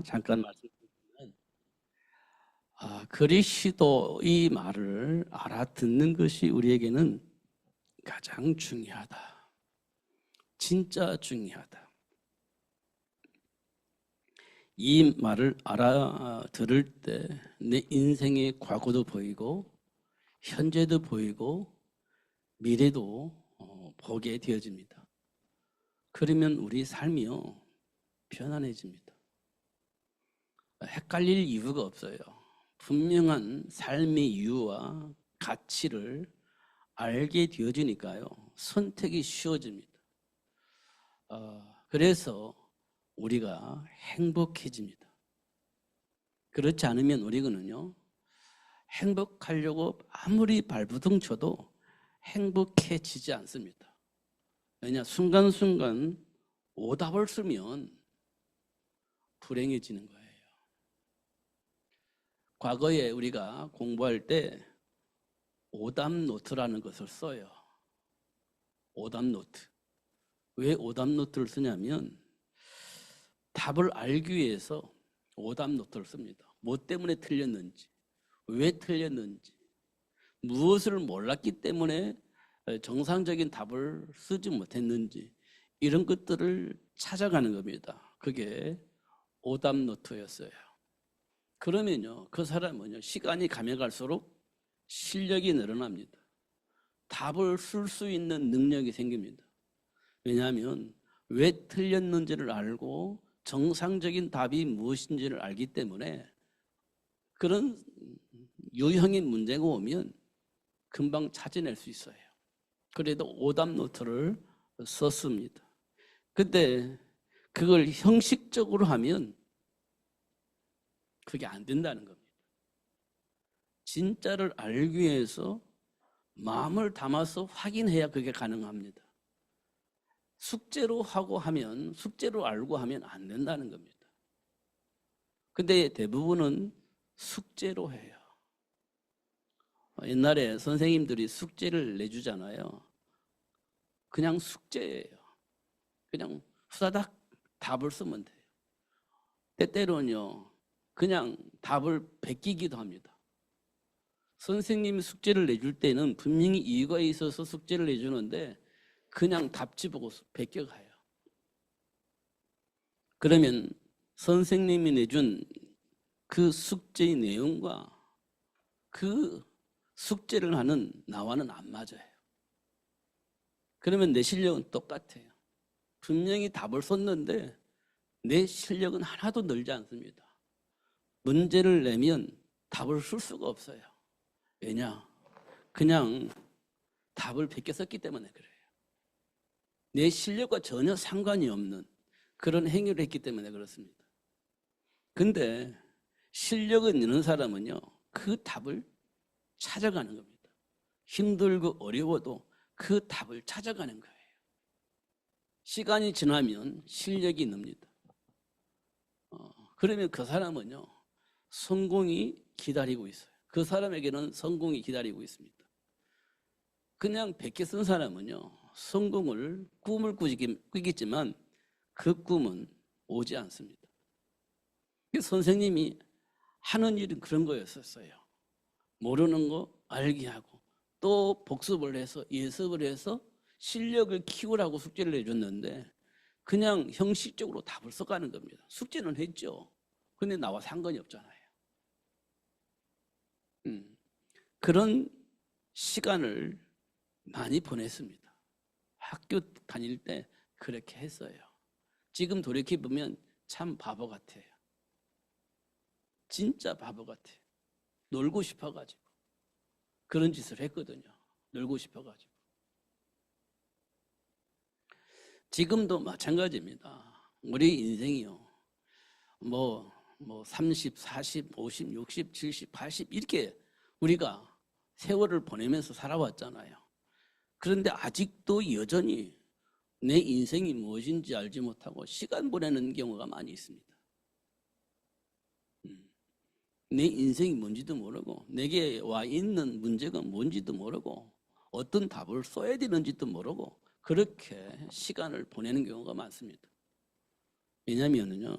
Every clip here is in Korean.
잠깐 말씀드리면 그리스도의 말을 알아듣는 것이 우리에게는 가장 중요하다. 진짜 중요하다. 이 말을 알아들을 때 내 인생의 과거도 보이고 현재도 보이고 미래도 보게 되어집니다. 그러면 우리 삶이요 편안해집니다. 헷갈릴 이유가 없어요. 분명한 삶의 이유와 가치를 알게 되어지니까요 선택이 쉬워집니다. 그래서 우리가 행복해집니다. 그렇지 않으면 우리는요 행복하려고 아무리 발버둥 쳐도 행복해지지 않습니다. 왜냐, 순간순간 오답을 쓰면 불행해지는 거예요. 과거에 우리가 공부할 때 오답 노트라는 것을 써요. 오답 노트. 왜 오답 노트를 쓰냐면 답을 알기 위해서 오답 노트를 씁니다. 뭐 때문에 틀렸는지, 왜 틀렸는지, 무엇을 몰랐기 때문에 정상적인 답을 쓰지 못했는지 이런 것들을 찾아가는 겁니다. 그게 오답 노트였어요. 그러면요 그 사람은요 시간이 가면 갈수록 실력이 늘어납니다. 답을 쓸 수 있는 능력이 생깁니다. 왜냐하면 왜 틀렸는지를 알고 정상적인 답이 무엇인지를 알기 때문에 그런 유형인 문제가 오면 금방 찾아낼 수 있어요. 그래도 오답 노트를 썼습니다. 근데 그걸 형식적으로 하면 그게 안 된다는 겁니다. 진짜를 알기 위해서 마음을 담아서 확인해야 그게 가능합니다. 숙제로 하고 하면, 숙제로 알고 하면 안 된다는 겁니다. 근데 대부분은 숙제로 해요. 옛날에 선생님들이 숙제를 내주잖아요. 그냥 숙제예요. 그냥 후다닥 답을 쓰면 돼요. 때때로는요, 그냥 답을 베끼기도 합니다. 선생님이 숙제를 내줄 때는 분명히 이유가 있어서 숙제를 내주는데 그냥 답지 보고 베껴가요. 그러면 선생님이 내준 그 숙제의 내용과 그 숙제를 하는 나와는 안 맞아요. 그러면 내 실력은 똑같아요. 분명히 답을 썼는데 내 실력은 하나도 늘지 않습니다. 문제를 내면 답을 쓸 수가 없어요. 왜냐? 그냥 답을 베껴 썼기 때문에 그래요. 내 실력과 전혀 상관이 없는 그런 행위를 했기 때문에 그렇습니다. 근데 실력은 있는 사람은요 그 답을 찾아가는 겁니다. 힘들고 어려워도 그 답을 찾아가는 거예요. 시간이 지나면 실력이 늡니다. 그러면 그 사람은요 성공이 기다리고 있어요. 그 사람에게는 성공이 기다리고 있습니다. 그냥 베껴 쓴 사람은요 성공을 꿈을 꾸겠지만 그 꿈은 오지 않습니다. 선생님이 하는 일은 그런 거였었어요. 모르는 거 알게 하고 또 복습을 해서 예습을 해서 실력을 키우라고 숙제를 내줬는데 그냥 형식적으로 답을 써가는 겁니다. 숙제는 했죠. 근데 나와 상관이 없잖아요. 그런 시간을 많이 보냈습니다. 학교 다닐 때 그렇게 했어요. 지금 돌이켜보면 참 바보 같아요. 진짜 바보 같아요. 놀고 싶어가지고 그런 짓을 했거든요. 놀고 싶어가지고. 지금도 마찬가지입니다. 우리 인생이요. 뭐 30, 40, 50, 60, 70, 80 이렇게 우리가 세월을 보내면서 살아왔잖아요. 그런데 아직도 여전히 내 인생이 무엇인지 알지 못하고 시간 보내는 경우가 많이 있습니다. 내 인생이 뭔지도 모르고 내게 와 있는 문제가 뭔지도 모르고 어떤 답을 써야 되는지도 모르고 그렇게 시간을 보내는 경우가 많습니다. 왜냐하면요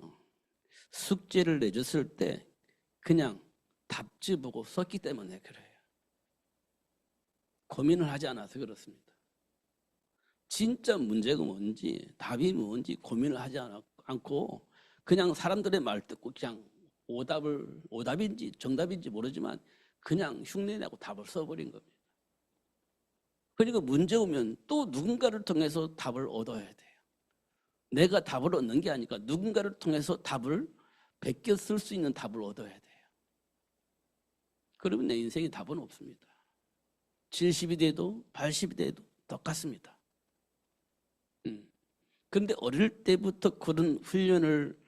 숙제를 내줬을 때 그냥 답지 보고 썼기 때문에 그래요. 고민을 하지 않아서 그렇습니다. 진짜 문제가 뭔지 답이 뭔지 고민을 하지 않고 그냥 사람들의 말 듣고 그냥 오답인지 정답인지 모르지만 그냥 흉내내고 답을 써버린 겁니다. 그러니까 문제 오면 또 누군가를 통해서 답을 얻어야 돼요. 내가 답을 얻는 게 아니라 누군가를 통해서 답을 베껴 쓸 수 있는 답을 얻어야 돼요. 그러면 내 인생에 답은 없습니다. 70이 돼도 80이 돼도 똑같습니다. 그런데 어릴 때부터 그런 훈련을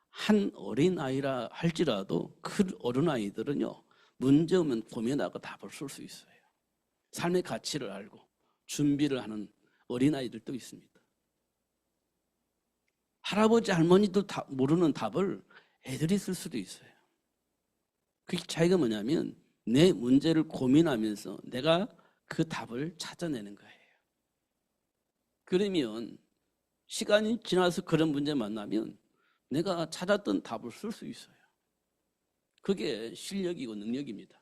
한 어린아이라 할지라도 그 어린아이들은요, 문제 오면 고민하고 답을 쓸 수 있어요. 삶의 가치를 알고 준비를 하는 어린아이들도 있습니다. 할아버지 할머니도 모르는 답을 애들이 쓸 수도 있어요. 그 차이가 뭐냐면 내 문제를 고민하면서 내가 그 답을 찾아내는 거예요. 그러면 시간이 지나서 그런 문제 만나면 내가 찾았던 답을 쓸 수 있어요. 그게 실력이고 능력입니다.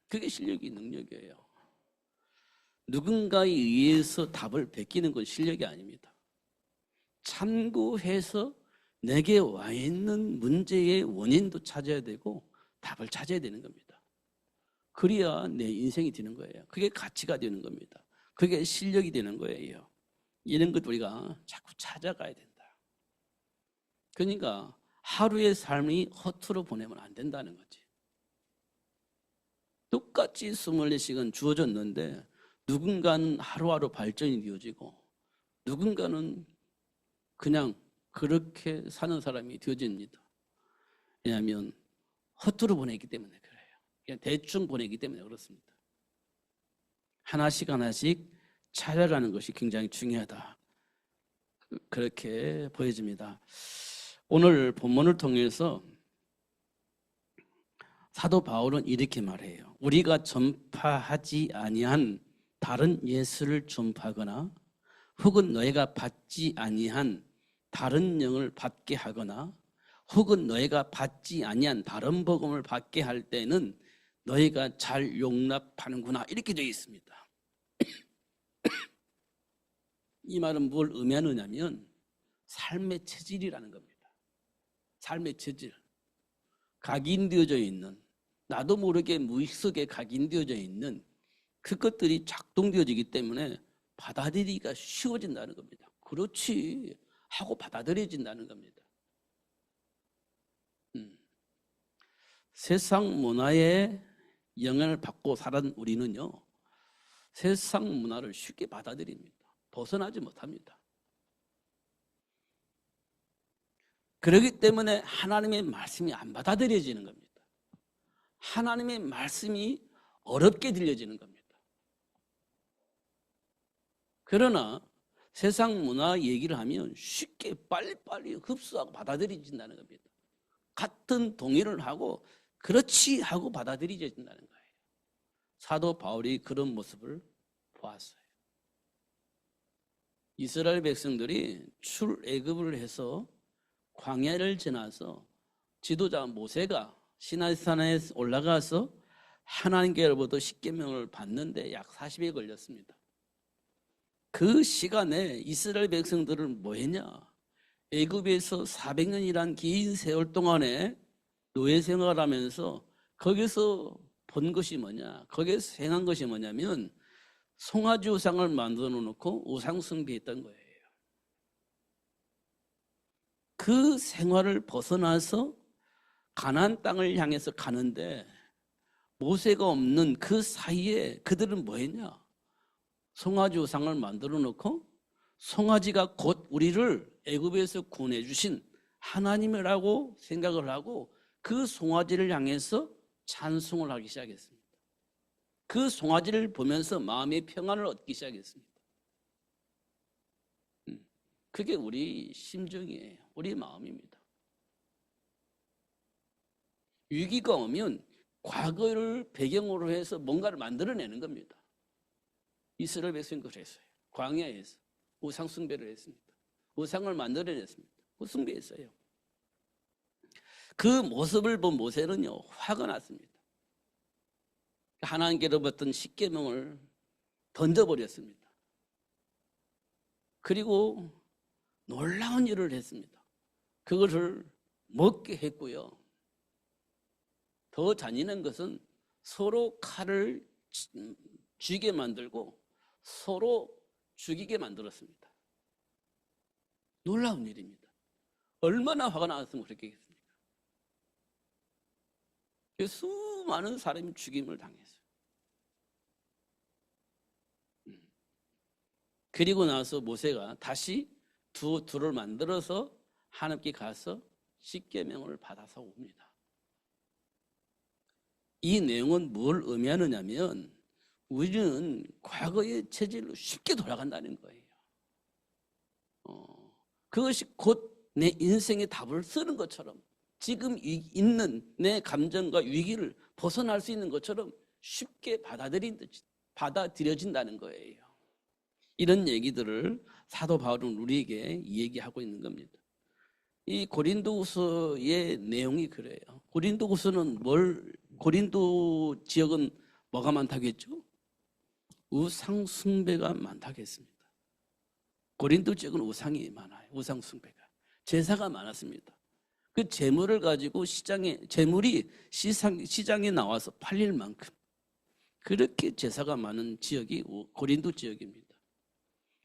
그게 실력이 능력이에요. 누군가에 의해서 답을 베끼는 건 실력이 아닙니다. 참고해서 내게 와 있는 문제의 원인도 찾아야 되고 답을 찾아야 되는 겁니다. 그래야 내 인생이 되는 거예요. 그게 가치가 되는 겁니다. 그게 실력이 되는 거예요. 이런 것 우리가 자꾸 찾아가야 된다. 그러니까 하루의 삶이 허투루 보내면 안 된다는 거지. 똑같이 24시간 주어졌는데 누군가는 하루하루 발전이 되어지고 누군가는 그냥 그렇게 사는 사람이 되어집니다. 왜냐하면 허투루 보내기 때문에 그래요. 그냥 대충 보내기 때문에 그렇습니다. 하나씩 하나씩 찾아가는 것이 굉장히 중요하다. 그렇게 보여집니다. 오늘 본문을 통해서 사도 바울은 이렇게 말해요. 우리가 전파하지 아니한 다른 예수를 전파하거나 혹은 너희가 받지 아니한 다른 영을 받게 하거나 혹은 너희가 받지 아니한 다른 복음을 받게 할 때는 너희가 잘 용납하는구나 이렇게 되어 있습니다. 이 말은 뭘 의미하느냐면 삶의 체질이라는 겁니다. 삶의 체질. 각인되어져 있는 나도 모르게 무의식 속에 각인되어져 있는 그것들이 작동되어지기 때문에 받아들이기가 쉬워진다는 겁니다. 그렇지 하고 받아들여진다는 겁니다. 세상 문화에 영향을 받고 살아온 우리는요, 세상 문화를 쉽게 받아들입니다. 벗어나지 못합니다. 그렇기 때문에 하나님의 말씀이 안 받아들여지는 겁니다. 하나님의 말씀이 어렵게 들려지는 겁니다. 그러나 세상 문화 얘기를 하면 쉽게 빨리빨리 흡수하고 받아들여진다는 겁니다. 같은 동의를 하고 그렇지 하고 받아들여진다는 거예요. 사도 바울이 그런 모습을 보았어요. 이스라엘 백성들이 출애굽을 해서 광야를 지나서 지도자 모세가 시나이산에 올라가서 하나님께로부터 십계명을 받는데 약 40일 걸렸습니다. 그 시간에 이스라엘 백성들은 뭐 했냐? 애굽에서 400년이란 긴 세월 동안에 노예 생활하면서 거기서 본 것이 뭐냐? 거기서 행한 것이 뭐냐면 송아지 우상을 만들어 놓고 우상 숭배했던 거예요. 그 생활을 벗어나서 가나안 땅을 향해서 가는데 모세가 없는 그 사이에 그들은 뭐 했냐? 송아지 우상을 만들어 놓고 송아지가 곧 우리를 애굽에서 구원해 주신 하나님이라고 생각을 하고 그 송아지를 향해서 찬송을 하기 시작했습니다. 그 송아지를 보면서 마음의 평안을 얻기 시작했습니다. 그게 우리 심정이에요. 우리 마음입니다. 위기가 오면 과거를 배경으로 해서 뭔가를 만들어내는 겁니다. 이스라엘 백성이 그랬어요. 광야에서 우상 숭배를 했습니다. 우상을 만들어냈습니다. 숭배했어요. 그 모습을 본 모세는요, 화가 났습니다. 하나님께로부터 십계명을 던져버렸습니다. 그리고 놀라운 일을 했습니다. 그것을 먹게 했고요. 더 잔인한 것은 서로 칼을 쥐게 만들고 서로 죽이게 만들었습니다. 놀라운 일입니다. 얼마나 화가 나왔으면 그렇게 했습니까? 수많은 사람이 죽임을 당했어요. 그리고 나서 모세가 다시 둘을 만들어서 하나님께 가서 십계명을 받아서 옵니다. 이 내용은 뭘 의미하느냐면 우리는 과거의 체질로 쉽게 돌아간다는 거예요. 그것이 곧 내 인생의 답을 쓰는 것처럼 지금 있는 내 감정과 위기를 벗어날 수 있는 것처럼 쉽게 받아들여진다는 거예요. 이런 얘기들을 사도 바울은 우리에게 얘기하고 있는 겁니다. 이 고린도후서의 내용이 그래요. 고린도 지역은 뭐가 많다고 했죠? 우상 숭배가 많다고 했습니다. 고린도 지역은 우상이 많아요. 우상 숭배가. 제사가 많았습니다. 그 재물을 가지고 재물이 시장에 나와서 팔릴 만큼 그렇게 제사가 많은 지역이 고린도 지역입니다.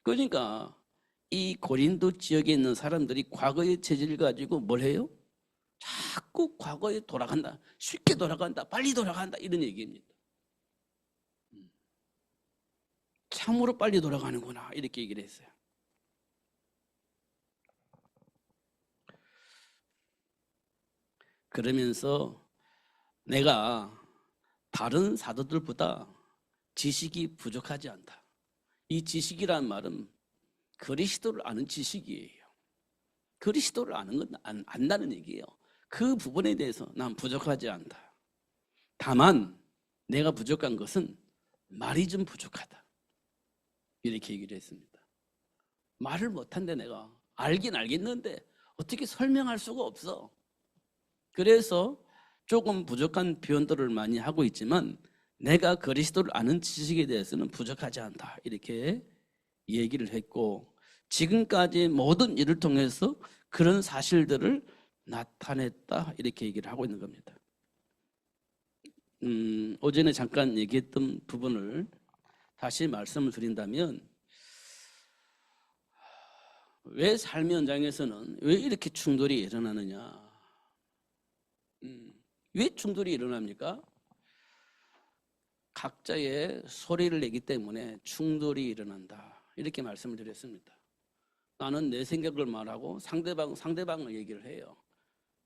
그러니까 이 고린도 지역에 있는 사람들이 과거의 체질을 가지고 뭘 해요? 자꾸 과거에 돌아간다. 쉽게 돌아간다. 빨리 돌아간다. 이런 얘기입니다. 참으로 빨리 돌아가는구나. 이렇게 얘기를 했어요. 그러면서 내가 다른 사도들보다 지식이 부족하지 않다. 이 지식이란 말은 그리스도를 아는 지식이에요. 그리스도를 아는 건 안다는 얘기예요. 그 부분에 대해서 난 부족하지 않다. 다만 내가 부족한 것은 말이 좀 부족하다. 이렇게 얘기를 했습니다. 말을 못한데 내가 알긴 알겠는데 어떻게 설명할 수가 없어. 그래서 조금 부족한 표현들을 많이 하고 있지만 내가 그리스도를 아는 지식에 대해서는 부족하지 않다. 이렇게 얘기를 했고 지금까지 모든 일을 통해서 그런 사실들을 나타냈다. 이렇게 얘기를 하고 있는 겁니다. 오전에 잠깐 얘기했던 부분을 다시 말씀을 드린다면 왜 삶의 현장에서는 왜 이렇게 충돌이 일어나느냐? 왜 충돌이 일어납니까? 각자의 소리를 내기 때문에 충돌이 일어난다. 이렇게 말씀을 드렸습니다. 나는 내 생각을 말하고 상대방을 얘기를 해요.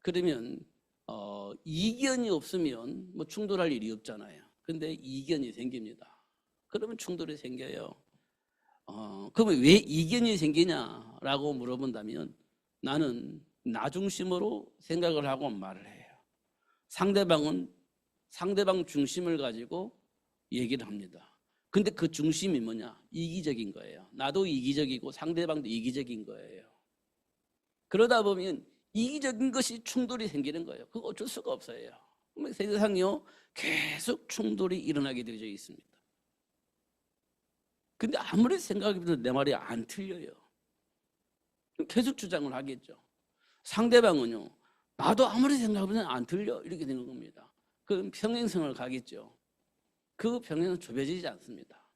그러면 이견이 없으면 뭐 충돌할 일이 없잖아요. 근데 이견이 생깁니다. 그러면 충돌이 생겨요. 그러면 왜 이견이 생기냐라고 물어본다면 나는 나 중심으로 생각을 하고 말을 해요. 상대방은 상대방 중심을 가지고 얘기를 합니다. 근데 그 중심이 뭐냐? 이기적인 거예요. 나도 이기적이고 상대방도 이기적인 거예요. 그러다 보면 이기적인 것이 충돌이 생기는 거예요. 그거 어쩔 수가 없어요. 세상이요 계속 충돌이 일어나게 되어 있습니다. 근데 아무리 생각해도 내 말이 안 틀려요. 계속 주장을 하겠죠. 상대방은요 나도 아무리 생각해도 안 틀려 이렇게 되는 겁니다. 그럼 평행선을 가겠죠. 그 평행은 좁혀지지 않습니다.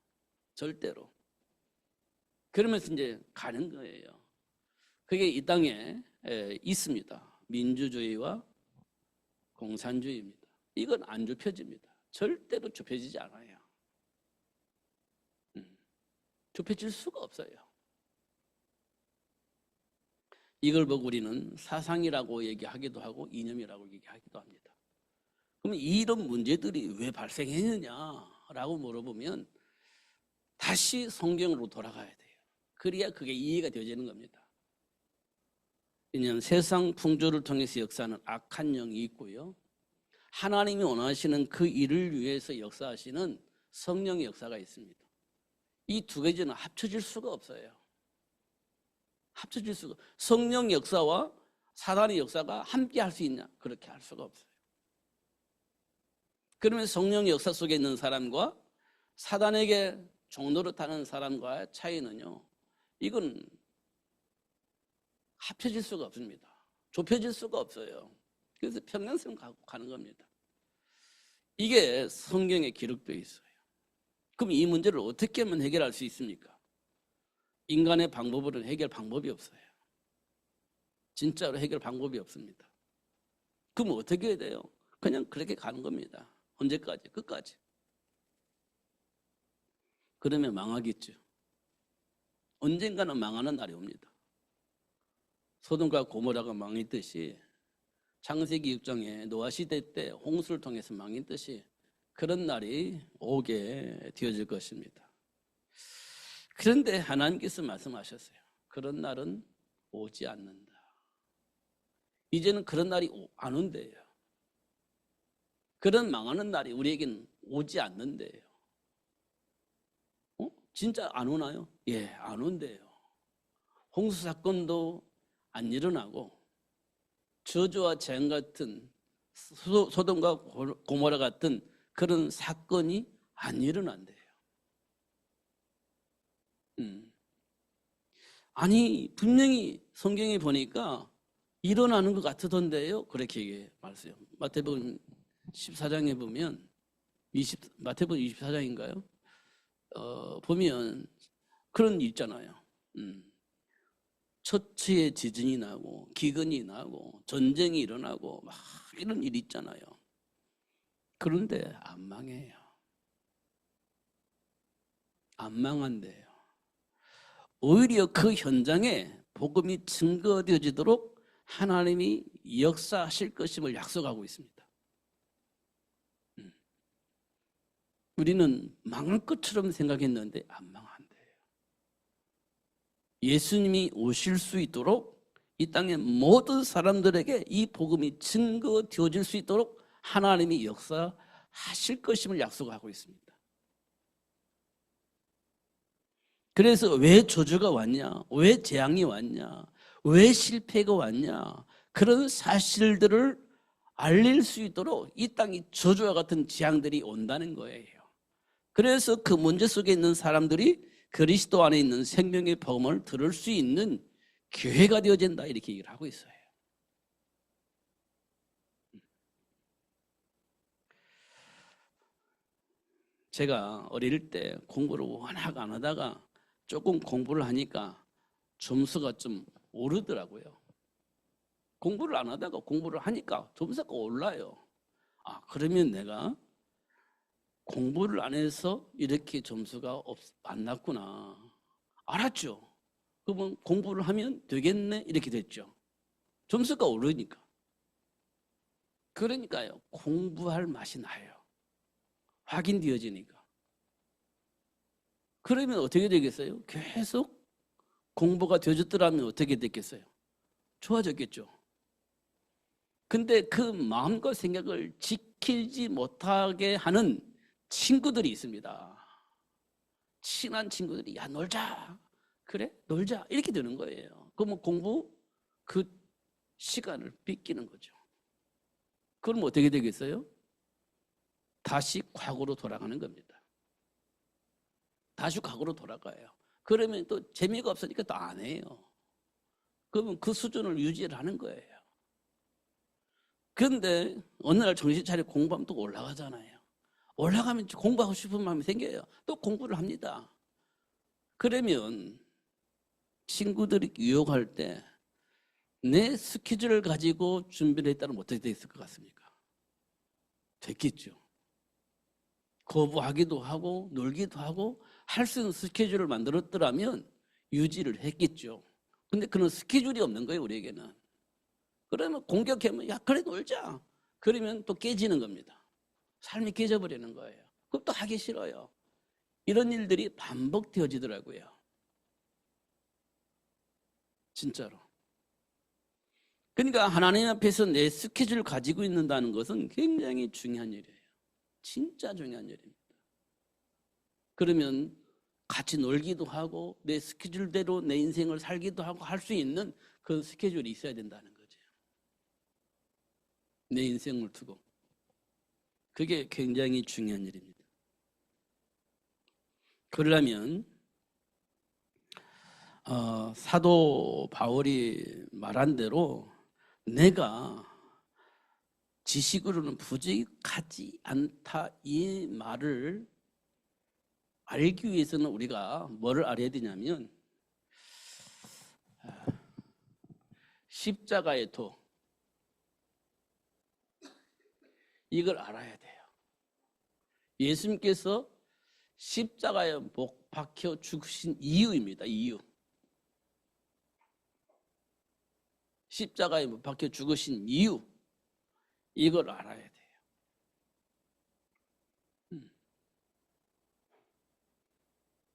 절대로. 그러면서 이제 가는 거예요. 그게 이 땅에 있습니다. 민주주의와 공산주의입니다. 이건 안 좁혀집니다. 절대로 좁혀지지 않아요. 좁혀질 수가 없어요. 이걸 보고 우리는 사상이라고 얘기하기도 하고 이념이라고 얘기하기도 합니다. 그러면 이런 문제들이 왜 발생했느냐라고 물어보면 다시 성경으로 돌아가야 돼요. 그래야 그게 이해가 되어지는 겁니다. 왜냐하면 세상 풍조를 통해서 역사하는 악한 영이 있고요. 하나님이 원하시는 그 일을 위해서 역사하시는 성령의 역사가 있습니다. 이 두 가지는 합쳐질 수가 없어요. 합쳐질 수가, 성령 역사와 사단의 역사가 함께 할 수 있냐? 그렇게 할 수가 없어요. 그러면 성령 역사 속에 있는 사람과 사단에게 종노릇하는 사람과의 차이는요, 이건 합쳐질 수가 없습니다. 좁혀질 수가 없어요. 그래서 평행선 갖고 가는 겁니다. 이게 성경에 기록되어 있어요. 그럼 이 문제를 어떻게 하면 해결할 수 있습니까? 인간의 방법으로는 해결 방법이 없어요. 진짜로 해결 방법이 없습니다. 그럼 어떻게 해야 돼요? 그냥 그렇게 가는 겁니다. 언제까지? 끝까지. 그러면 망하겠죠. 언젠가는 망하는 날이 옵니다. 소돔과 고모라가 망했듯이 창세기 6장에 노아 시대 때 홍수를 통해서 망했듯이 그런 날이 오게 되어질 것입니다. 그런데 하나님께서 말씀하셨어요. 그런 날은 오지 않는다. 이제는 그런 날이 안 온대요. 그런 망하는 날이 우리에게는 오지 않는데요. 진짜 안 오나요? 예, 안 온대요. 홍수 사건도 안 일어나고 저주와 재앙 같은 소돔과 고모라 같은 그런 사건이 안 일어난대요. 아니 분명히 성경에 보니까 일어나는 것 같던데요. 그렇게 말했어요. 마태복음 14장에 보면 마태복음 24장인가요? 보면 그런 일 있잖아요. 처치에 지진이 나고 기근이 나고 전쟁이 일어나고 막 이런 일이 있잖아요. 그런데 안 망해요. 안 망한대요. 오히려 그 현장에 복음이 증거되어지도록 하나님이 역사하실 것임을 약속하고 있습니다. 우리는 망할 것처럼 생각했는데 안 망한대요. 예수님이 오실 수 있도록 이 땅의 모든 사람들에게 이 복음이 증거되어질 수 있도록 하나님이 역사하실 것임을 약속하고 있습니다. 그래서 왜 저주가 왔냐? 왜 재앙이 왔냐? 왜 실패가 왔냐? 그런 사실들을 알릴 수 있도록 이 땅이 저주와 같은 재앙들이 온다는 거예요. 그래서 그 문제 속에 있는 사람들이 그리스도 안에 있는 생명의 복음을 들을 수 있는 교회가 되어진다 이렇게 얘기를 하고 있어요. 제가 어릴 때 공부를 워낙 안 하다가 조금 공부를 하니까 점수가 좀 오르더라고요. 공부를 안 하다가 공부를 하니까 점수가 올라요. 아, 그러면 내가 공부를 안 해서 이렇게 점수가 안 났구나. 알았죠. 그러면 공부를 하면 되겠네 이렇게 됐죠. 점수가 오르니까. 그러니까요. 공부할 맛이 나요. 확인되어지니까. 그러면 어떻게 되겠어요? 계속 공부가 되어졌더라면 어떻게 됐겠어요? 좋아졌겠죠. 근데 그 마음과 생각을 지키지 못하게 하는 친구들이 있습니다. 친한 친구들이 야 놀자. 그래? 놀자. 이렇게 되는 거예요. 그러면 공부 그 시간을 뺏기는 거죠. 그럼 어떻게 되겠어요? 다시 과거로 돌아가는 겁니다. 다시 과거로 돌아가요. 그러면 또 재미가 없으니까 또 안 해요. 그러면 그 수준을 유지를 하는 거예요. 그런데 어느 날 정신 차려 공부하면 또 올라가잖아요. 올라가면 공부하고 싶은 마음이 생겨요. 또 공부를 합니다. 그러면 친구들이 유혹할 때 내 스케줄을 가지고 준비를 했다면 어떻게 됐을 것 같습니까? 됐겠죠. 거부하기도 하고 놀기도 하고 할 수 있는 스케줄을 만들었더라면 유지를 했겠죠. 근데 그런 스케줄이 없는 거예요, 우리에게는. 그러면 공격하면 야 그래 놀자. 그러면 또 깨지는 겁니다. 삶이 깨져버리는 거예요. 그럼 또 하기 싫어요. 이런 일들이 반복되어지더라고요. 진짜로. 그러니까 하나님 앞에서 내 스케줄을 가지고 있는다는 것은 굉장히 중요한 일이에요. 진짜 중요한 일입니다. 그러면 같이 놀기도 하고 내 스케줄대로 내 인생을 살기도 하고 할 수 있는 그런 스케줄이 있어야 된다는 거죠. 내 인생을 두고. 그게 굉장히 중요한 일입니다. 그러려면 사도 바울이 말한 대로 내가 지식으로는 부족하지 않다 이 말을 알기 위해서는 우리가 뭐를 알아야 되냐면 십자가의 도 이걸 알아야 돼요. 예수님께서 십자가에 못 박혀 죽으신 이유입니다. 이유. 십자가에 못 박혀 죽으신 이유. 이걸 알아야 돼요.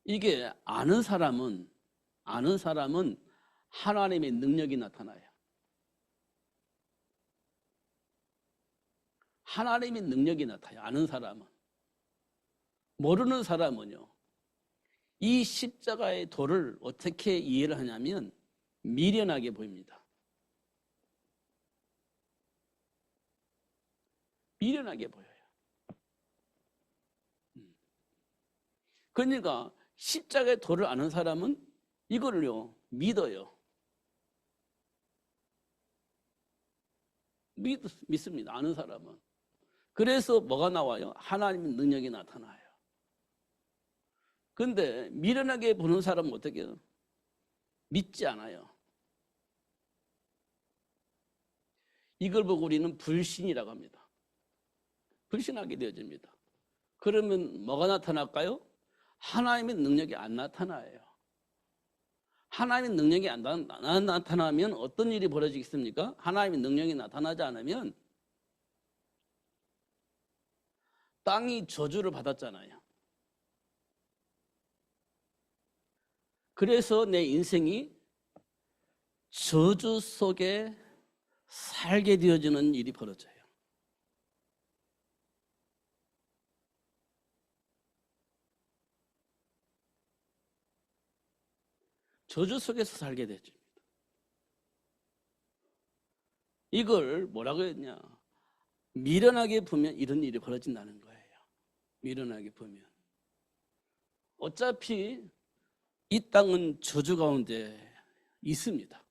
이게 아는 사람은 하나님의 능력이 나타나요. 하나님의 능력이 나타나요. 아는 사람은. 모르는 사람은요. 이 십자가의 도를 어떻게 이해를 하냐면 미련하게 보입니다. 미련하게 보여요. 그러니까 십자가의 도를 아는 사람은 이거를요 믿어요. 믿습니다. 아는 사람은. 그래서 뭐가 나와요? 하나님의 능력이 나타나요. 근데 미련하게 보는 사람은 어떻게 해요? 믿지 않아요. 이걸 보고 우리는 불신이라고 합니다. 불신하게 되어집니다. 그러면 뭐가 나타날까요? 하나님의 능력이 안 나타나요. 하나님의 능력이 안 나타나면 어떤 일이 벌어지겠습니까? 하나님의 능력이 나타나지 않으면 땅이 저주를 받았잖아요. 그래서 내 인생이 저주 속에 살게 되어지는 일이 벌어져요. 저주 속에서 살게 되죠. 이걸 뭐라고 했냐? 미련하게 보면 이런 일이 벌어진다는 거예요. 미련하게 보면. 어차피 이 땅은 저주 가운데 있습니다.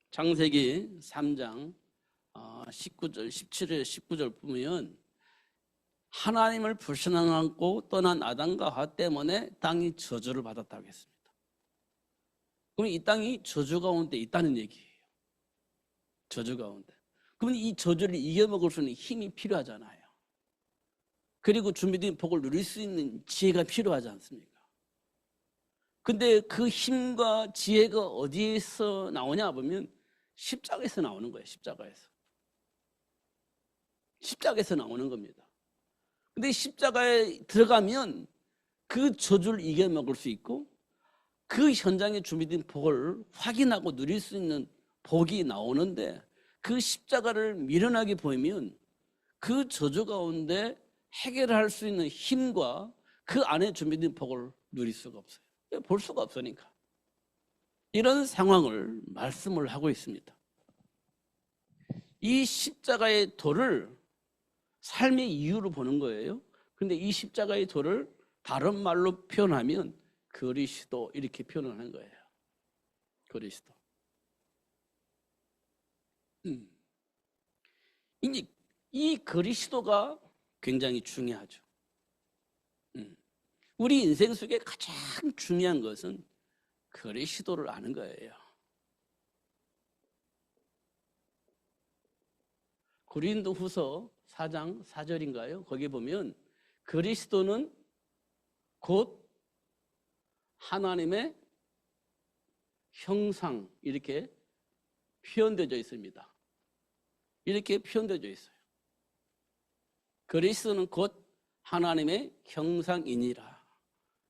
창세기 3장 19절, 17절, 19절 보면 하나님을 불신앙하고 떠난 아담과 하와 때문에 땅이 저주를 받았다고 했습니다. 그럼 이 땅이 저주 가운데 있다는 얘기예요. 저주 가운데. 그럼 이 저주를 이겨먹을 수 있는 힘이 필요하잖아요. 그리고 준비된 복을 누릴 수 있는 지혜가 필요하지 않습니까? 근데 그 힘과 지혜가 어디에서 나오냐 보면 십자가에서 나오는 거예요. 십자가에서. 십자가에서 나오는 겁니다. 근데 십자가에 들어가면 그 저주를 이겨먹을 수 있고 그 현장에 준비된 복을 확인하고 누릴 수 있는 복이 나오는데 그 십자가를 미련하게 보이면 그 저주 가운데 해결할 수 있는 힘과 그 안에 준비된 복을 누릴 수가 없어요. 볼 수가 없으니까. 이런 상황을 말씀을 하고 있습니다. 이 십자가의 도를 삶의 이유로 보는 거예요. 그런데 이 십자가의 도를 다른 말로 표현하면 그리스도 이렇게 표현하는 거예요. 그리스도. 이제 이 그리스도가 굉장히 중요하죠. 우리 인생 속에 가장 중요한 것은 그리스도를 아는 거예요. 고린도후서 4장 4절인가요? 거기 보면 그리스도는 곧 하나님의 형상 이렇게 표현되어 있습니다. 이렇게 표현되어 있어요. 그리스도는 곧 하나님의 형상이니라.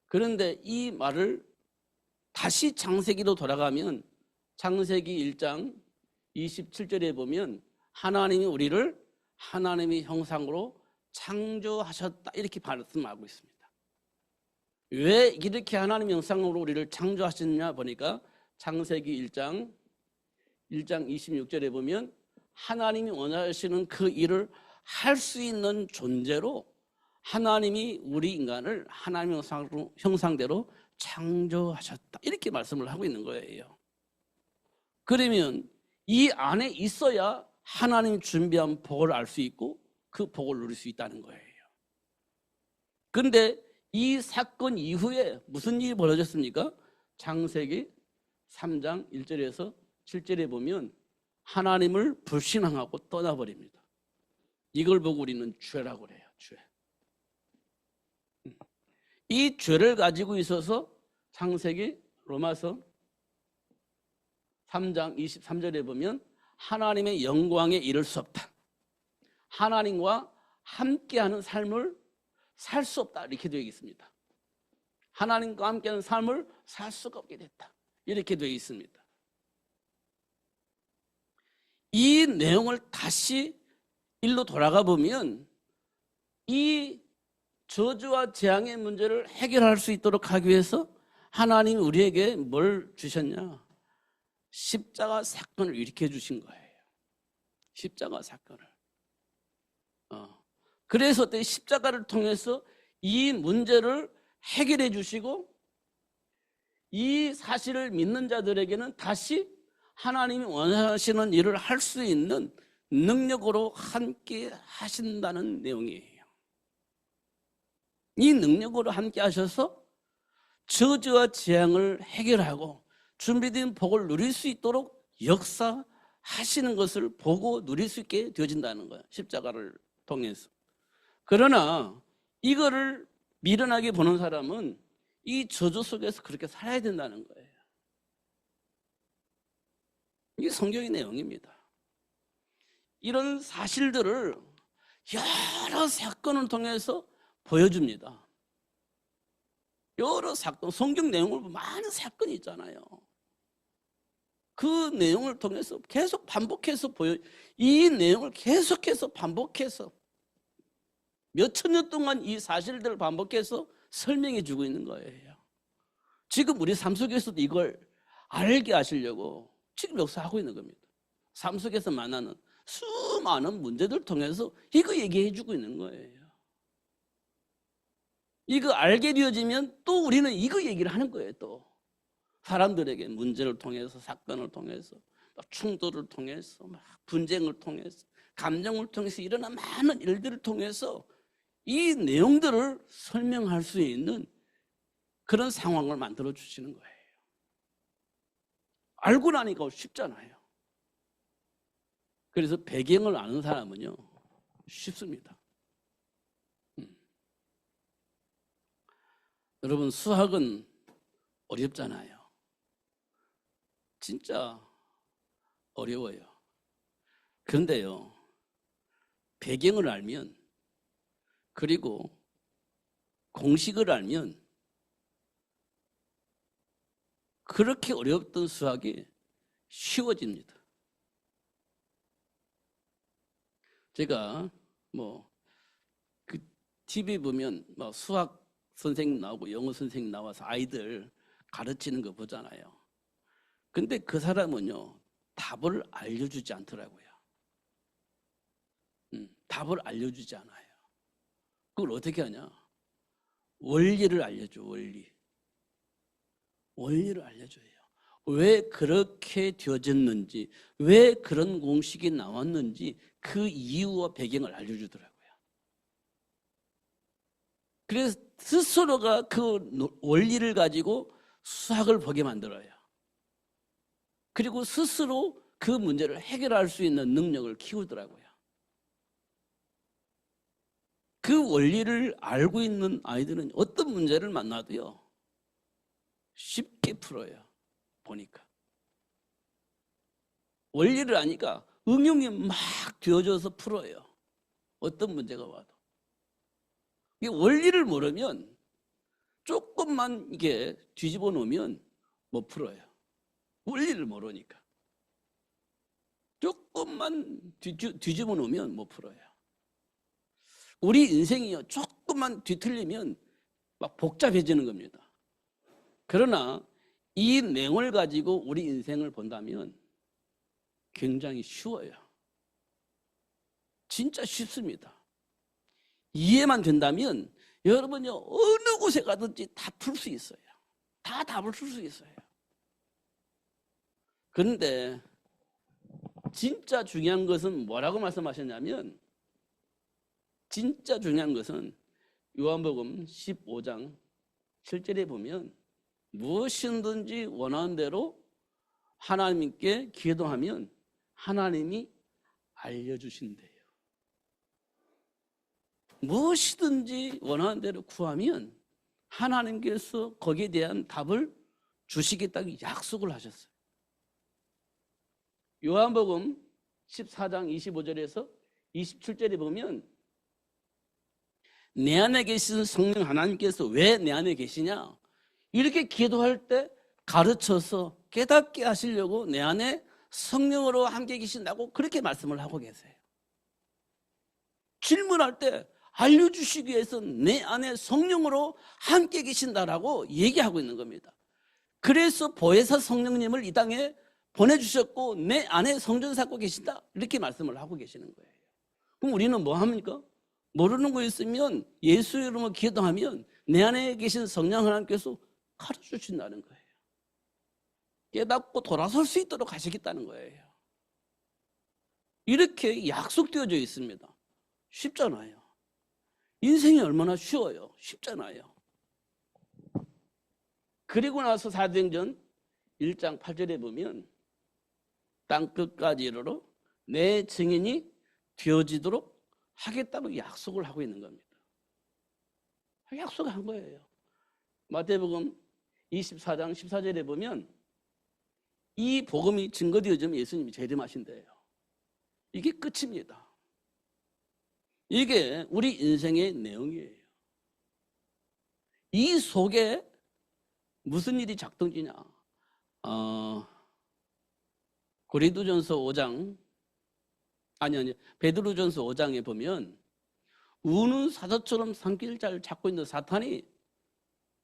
그런데 이 말을 다시 창세기로 돌아가면 창세기 1장 27절에 보면 하나님이 우리를 하나님의 형상으로 창조하셨다 이렇게 말씀하고 있습니다. 왜 이렇게 하나님 형상으로 우리를 창조하셨냐 보니까 창세기 1장 26절에 보면 하나님이 원하시는 그 일을 할 수 있는 존재로 하나님이 우리 인간을 하나님 형상대로 창조하셨다. 이렇게 말씀을 하고 있는 거예요. 그러면 이 안에 있어야 하나님이 준비한 복을 알 수 있고 그 복을 누릴 수 있다는 거예요. 그런데 이 사건 이후에 무슨 일이 벌어졌습니까? 창세기 3장 1절에서 7절에 보면 하나님을 불신앙하고 떠나버립니다. 이걸 보고 우리는 죄라고 그래요. 죄. 이 죄를 가지고 있어서 창세기 로마서 3장 23절에 보면 하나님의 영광에 이를 수 없다. 하나님과 함께하는 삶을 살 수 없다. 이렇게 되어 있습니다. 하나님과 함께하는 삶을 살 수가 없게 됐다. 이렇게 되어 있습니다. 이 내용을 다시 일로 돌아가 보면 이 저주와 재앙의 문제를 해결할 수 있도록 하기 위해서 하나님이 우리에게 뭘 주셨냐? 십자가 사건을 일으켜 주신 거예요. 십자가 사건을. 그래서 십자가를 통해서 이 문제를 해결해 주시고 이 사실을 믿는 자들에게는 다시 하나님이 원하시는 일을 할 수 있는 능력으로 함께 하신다는 내용이에요. 이 능력으로 함께 하셔서 저주와 재앙을 해결하고 준비된 복을 누릴 수 있도록 역사하시는 것을 보고 누릴 수 있게 되어진다는 거예요. 십자가를 통해서. 그러나 이거를 미련하게 보는 사람은 이 저주 속에서 그렇게 살아야 된다는 거예요. 이게 성경의 내용입니다. 이런 사실들을 여러 사건을 통해서 보여줍니다. 여러 사건, 성경 내용을 보면 많은 사건이 있잖아요. 그 내용을 통해서 계속 반복해서 이 내용을 계속해서 반복해서 몇천 년 동안 이 사실들을 반복해서 설명해 주고 있는 거예요. 지금 우리 삶 속에서도 이걸 알게 하시려고 지금 역사하고 있는 겁니다. 삶 속에서 만나는 수많은 문제들 통해서 이거 얘기해 주고 있는 거예요. 이거 알게 되어지면 또 우리는 이거 얘기를 하는 거예요. 또 사람들에게 문제를 통해서, 사건을 통해서, 충돌을 통해서, 분쟁을 통해서, 감정을 통해서 일어난 많은 일들을 통해서 이 내용들을 설명할 수 있는 그런 상황을 만들어 주시는 거예요. 알고 나니까 쉽잖아요. 그래서 배경을 아는 사람은요 쉽습니다. 여러분, 수학은 어렵잖아요. 진짜 어려워요. 그런데요, 배경을 알면, 그리고 공식을 알면 그렇게 어려웠던 수학이 쉬워집니다. 제가 그 TV 보면 수학 선생님 나오고 영어 선생님 나와서 아이들 가르치는 거 보잖아요. 근데 그 사람은요 답을 알려주지 않더라고요. 답을 알려주지 않아요. 그걸 어떻게 하냐? 원리를 알려줘. 원리를 알려줘요. 왜 그렇게 되어졌는지, 왜 그런 공식이 나왔는지 그 이유와 배경을 알려주더라고요. 그래서 스스로가 그 원리를 가지고 수학을 보게 만들어요. 그리고 스스로 그 문제를 해결할 수 있는 능력을 키우더라고요. 그 원리를 알고 있는 아이들은 어떤 문제를 만나도요 쉽게 풀어요. 보니까 원리를 아니까 응용이 막 되어져서 풀어요. 어떤 문제가 와도. 이 원리를 모르면 조금만 이게 뒤집어 놓으면 못 풀어요. 원리를 모르니까. 조금만 뒤집어 놓으면 못 풀어요. 우리 인생이요 조금만 뒤틀리면 막 복잡해지는 겁니다. 그러나 이 내용을 가지고 우리 인생을 본다면 굉장히 쉬워요. 진짜 쉽습니다. 이해만 된다면 여러분이 어느 곳에 가든지 다 풀 수 있어요. 다 답을 쓸 수 있어요. 그런데 진짜 중요한 것은 뭐라고 말씀하셨냐면, 진짜 중요한 것은 요한복음 15장 7절에 보면 무엇이든지 원하는 대로 하나님께 기도하면 하나님이 알려주신대요. 무엇이든지 원하는 대로 구하면 하나님께서 거기에 대한 답을 주시겠다고 약속을 하셨어요. 요한복음 14장 25절에서 27절에 보면 내 안에 계신 성령 하나님께서 왜 내 안에 계시냐, 이렇게 기도할 때 가르쳐서 깨닫게 하시려고 내 안에 성령으로 함께 계신다고 그렇게 말씀을 하고 계세요. 질문할 때 알려주시기 위해서 내 안에 성령으로 함께 계신다라고 얘기하고 있는 겁니다. 그래서 보혜사 성령님을 이 땅에 보내주셨고 내 안에 성전 쌓고 계신다, 이렇게 말씀을 하고 계시는 거예요. 그럼 우리는 뭐 합니까? 모르는 거 있으면 예수 이름으로 기도하면 내 안에 계신 성령 하나님께서 가르쳐주신다는 거예요. 깨닫고 돌아설 수 있도록 하시겠다는 거예요. 이렇게 약속되어져 있습니다. 쉽잖아요. 인생이 얼마나 쉬워요. 쉽잖아요. 그리고 나서 사도행전 1장 8절에 보면 땅 끝까지 이르러 내 증인이 되어지도록 하겠다고 약속을 하고 있는 겁니다. 약속을 한 거예요. 마태복음 24장 14절에 보면 이 복음이 증거되어지면 예수님이 재림하신대요. 이게 끝입니다. 이게 우리 인생의 내용이에요. 이 속에 무슨 일이 작동되냐? 고린도전서 5장 베드로전서 5장에 보면 우는 사자처럼 산길자를 찾고 있는 사탄이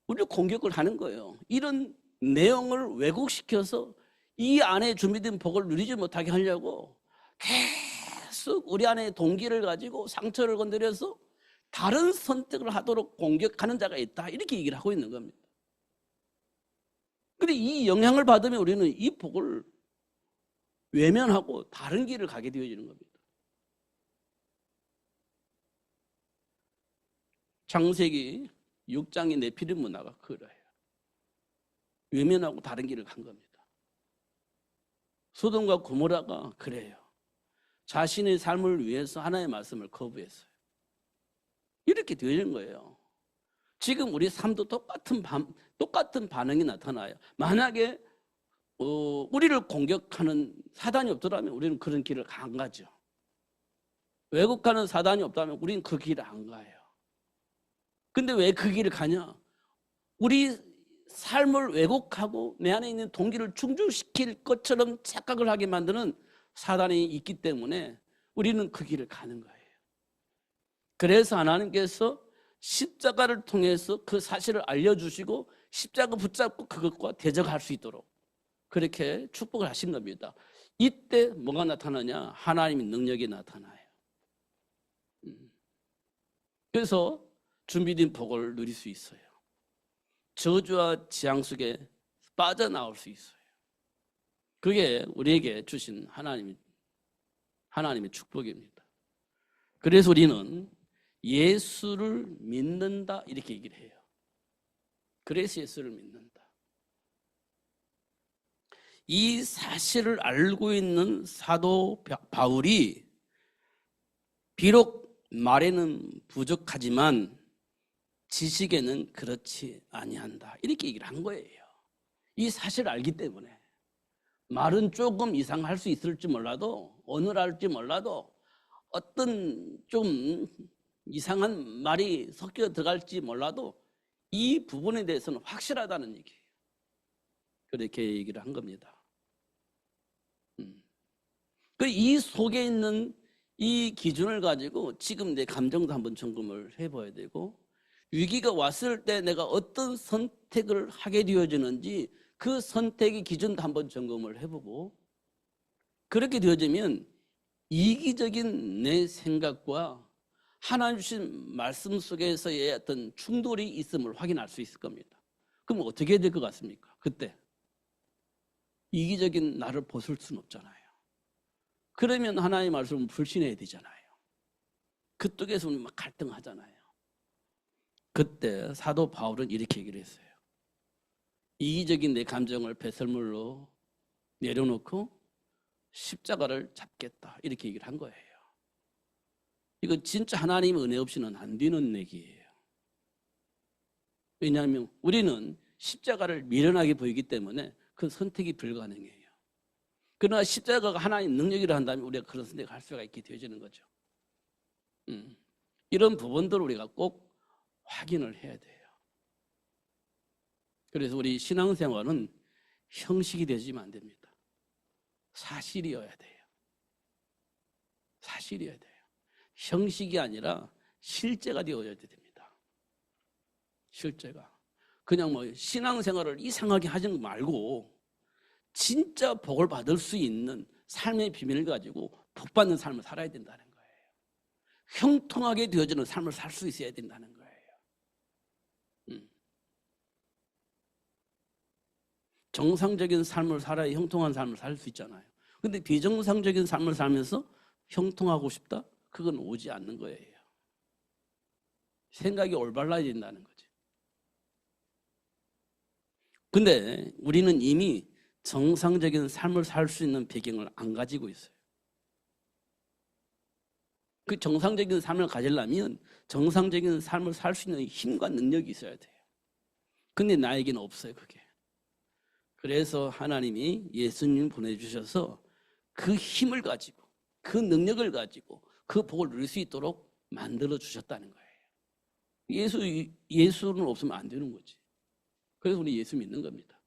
우리를 공격을 하는 거예요. 이런 내용을 왜곡시켜서 이 안에 준비된 복을 누리지 못하게 하려고 계속 우리 안에 동기를 가지고 상처를 건드려서 다른 선택을 하도록 공격하는 자가 있다, 이렇게 얘기를 하고 있는 겁니다. 그런데 이 영향을 받으면 우리는 이 복을 외면하고 다른 길을 가게 되어지는 겁니다. 창세기 6장의 네피림 문화가 그래요. 외면하고 다른 길을 간 겁니다. 소돔과 고모라가 그래요. 자신의 삶을 위해서 하나님의 말씀을 거부했어요. 이렇게 되는 거예요. 지금 우리 삶도 똑같은 반응이 나타나요. 만약에 우리를 공격하는 사단이 없더라면 우리는 그런 길을 안 가죠. 왜곡하는 사단이 없다면 우리는 그 길을 안 가요. 근데 왜 그 길을 가냐? 우리 삶을 왜곡하고 내 안에 있는 동기를 충족시킬 것처럼 착각을 하게 만드는 사단이 있기 때문에 우리는 그 길을 가는 거예요. 그래서 하나님께서 십자가를 통해서 그 사실을 알려주시고 십자가 붙잡고 그것과 대적할 수 있도록 그렇게 축복을 하신 겁니다. 이때 뭐가 나타나냐? 하나님의 능력이 나타나요. 그래서 준비된 복을 누릴 수 있어요. 저주와 재앙 속에 빠져나올 수 있어요. 그게 우리에게 주신 하나님의 축복입니다. 그래서 우리는 예수를 믿는다, 이렇게 얘기를 해요. 그래서 예수를 믿는다. 이 사실을 알고 있는 사도 바울이 비록 말에는 부족하지만 지식에는 그렇지 아니한다, 이렇게 얘기를 한 거예요. 이 사실을 알기 때문에. 말은 조금 이상할 수 있을지 몰라도, 어눌할지 몰라도, 어떤 좀 이상한 말이 섞여 들어갈지 몰라도 이 부분에 대해서는 확실하다는 얘기예요. 그렇게 얘기를 한 겁니다. 이 속에 있는 이 기준을 가지고 지금 내 감정도 한번 점검을 해봐야 되고, 위기가 왔을 때 내가 어떤 선택을 하게 되어지는지 그 선택의 기준도 한번 점검을 해보고, 그렇게 되어지면 이기적인 내 생각과 하나님 주신 말씀 속에서의 어떤 충돌이 있음을 확인할 수 있을 겁니다. 그럼 어떻게 될 것 같습니까? 그때 이기적인 나를 벗을 수는 없잖아요. 그러면 하나님의 말씀을 불신해야 되잖아요. 그쪽에서 막 갈등하잖아요. 그때 사도 바울은 이렇게 얘기를 했어요. 이기적인 내 감정을 배설물로 내려놓고 십자가를 잡겠다, 이렇게 얘기를 한 거예요. 이거 진짜 하나님의 은혜 없이는 안 되는 얘기예요. 왜냐하면 우리는 십자가를 미련하게 보이기 때문에 그 선택이 불가능해요. 그러나 십자가가 하나님 능력이라 한다면 우리가 그런 선택을 할 수가 있게 되어지는 거죠. 이런 부분들을 우리가 꼭 확인을 해야 돼요. 그래서 우리 신앙생활은 형식이 되지면 안 됩니다. 사실이어야 돼요. 사실이어야 돼요. 형식이 아니라 실제가 되어야 됩니다. 실제가. 그냥 뭐 신앙생활을 이상하게 하지 말고 진짜 복을 받을 수 있는 삶의 비밀을 가지고 복 받는 삶을 살아야 된다는 거예요. 형통하게 되어지는 삶을 살 수 있어야 된다는 거예요. 정상적인 삶을 살아야 형통한 삶을 살 수 있잖아요. 근데 비정상적인 삶을 살면서 형통하고 싶다? 그건 오지 않는 거예요. 생각이 올바라야 된다는 거죠. 근데 우리는 이미 정상적인 삶을 살 수 있는 배경을 안 가지고 있어요. 그 정상적인 삶을 가지려면 정상적인 삶을 살 수 있는 힘과 능력이 있어야 돼요. 근데 나에게는 없어요, 그게. 그래서 하나님이 예수님 보내주셔서 그 힘을 가지고, 그 능력을 가지고 그 복을 누릴 수 있도록 만들어 주셨다는 거예요. 예수는 없으면 안 되는 거지. 그래서 우리 예수 믿는 겁니다.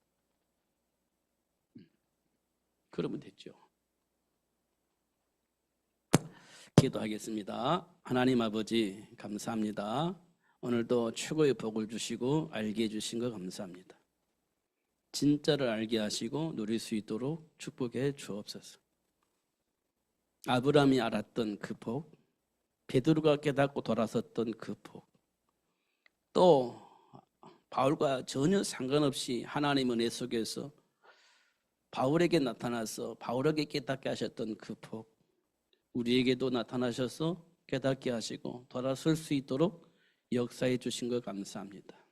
그러면 됐죠. 기도하겠습니다. 하나님 아버지 감사합니다. 오늘도 최고의 복을 주시고 알게 해주신 거 감사합니다. 진짜를 알게 하시고 누릴 수 있도록 축복해 주옵소서. 아브라함이 알았던 그 복, 베드로가 깨닫고 돌아섰던 그 복, 또 바울과 전혀 상관없이 하나님의 은혜 속에서 바울에게 나타나서 바울에게 깨닫게 하셨던 그 복, 우리에게도 나타나셔서 깨닫게 하시고 돌아설 수 있도록 역사해 주신 것 감사합니다.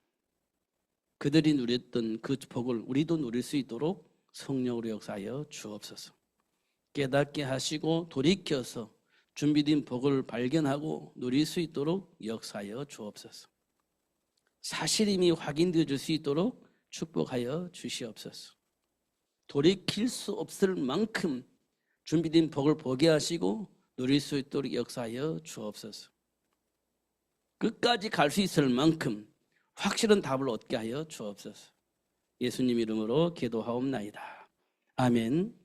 그들이 누렸던 그 복을 우리도 누릴 수 있도록 성령으로 역사하여 주옵소서. 깨닫게 하시고 돌이켜서 준비된 복을 발견하고 누릴 수 있도록 역사하여 주옵소서. 사실임이 확인되어 수 있도록 축복하여 주시옵소서. 돌이킬 수 없을 만큼 준비된 복을 보게 하시고 누릴 수 있도록 역사하여 주옵소서. 끝까지 갈 수 있을 만큼 확실한 답을 얻게 하여 주옵소서. 예수님 이름으로 기도하옵나이다. 아멘.